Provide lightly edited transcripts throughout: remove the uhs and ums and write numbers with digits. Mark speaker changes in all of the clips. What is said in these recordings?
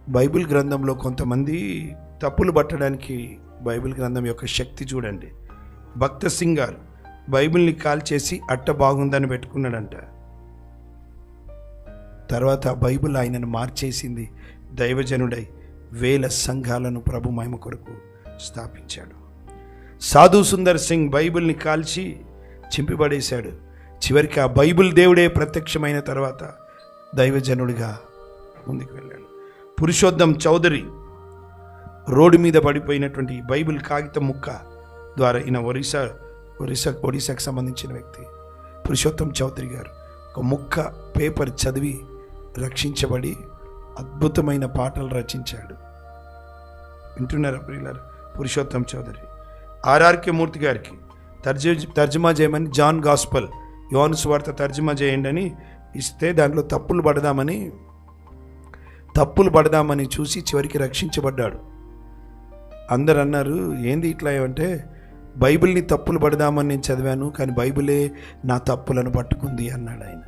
Speaker 1: Bible గ్రంథంలో కొంతమంది తప్పులు పట్టడానికి బైబిల్ గ్రంథం యొక్క శక్తి చూడండి. భక్త సింగ్ గారు బైబిల్ని కాల్చేసి అట్ట బాగుందని పెట్టుకున్నాడంట. తర్వాత బైబిల్ ఆయనను మార్చేసింది. దైవజనుడై వేల సంఘాలను ప్రభు మహిమ కొరకు స్థాపించాడు. సాధు సుందర్ సింగ్ బైబిల్ని కాల్చి చింపిపడేశాడు. చివరికి ఆ బైబిల్ దేవుడే ప్రత్యక్షమైన తర్వాత దైవజనుడిగా ముందుకు వెళ్ళాడు. పురుషోత్తం చౌదరి రోడ్డు మీద పడిపోయినటువంటి బైబిల్ కాగితం ముక్క ద్వారా ఈయన ఒడిశాకు సంబంధించిన వ్యక్తి పురుషోత్తం చౌదరి గారు ఒక ముక్క పేపర్ చదివి రక్షించబడి అద్భుతమైన పాటలు రచించాడు. వింటున్నారా ప్రియులారా? పురుషోత్తం చౌదరి. ఆర్ఆర్కే మూర్తి గారికి తర్జుమా చేయమని జాన్ గాస్పల్ యోహాను సువార్త తర్జుమా చేయండి అని ఇస్తే దాంట్లో తప్పులు పడదామని చూసి చివరికి రక్షించబడ్డాడు. అందరు అన్నారు, ఏంది ఇట్లా అంటే, బైబిల్ని తప్పులు పడదామని నేను చదివాను, కానీ బైబిలే నా తప్పులను పట్టుకుంది అన్నాడు ఆయన.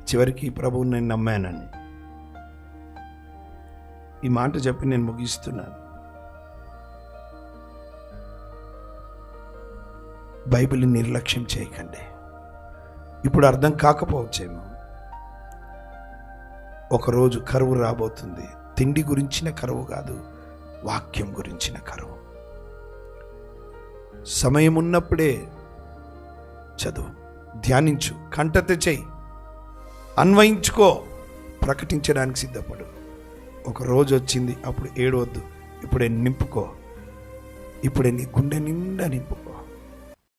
Speaker 1: చివరికి ప్రభువుని నేను నమ్మానని. ఈ మాట చెప్పి నేను ముగిస్తున్నాను. బైబిల్ని నిర్లక్ష్యం చేయకండి. ఇప్పుడు అర్థం కాకపోవచ్చేమో, ఒకరోజు కరువు రాబోతుంది. తిండి గురించిన కరువు కాదు, వాక్యం గురించిన కరువు. సమయం ఉన్నప్పుడే చదువు, ధ్యానించు, కంటత చేయి, అన్వయించుకో, ప్రకటించడానికి సిద్ధపడు. ఒక రోజు వచ్చింది, అప్పుడు ఏడవద్దు, ఇప్పుడే నింపుకో, ఇప్పుడే నీ గుండె నిండా నింపుకో.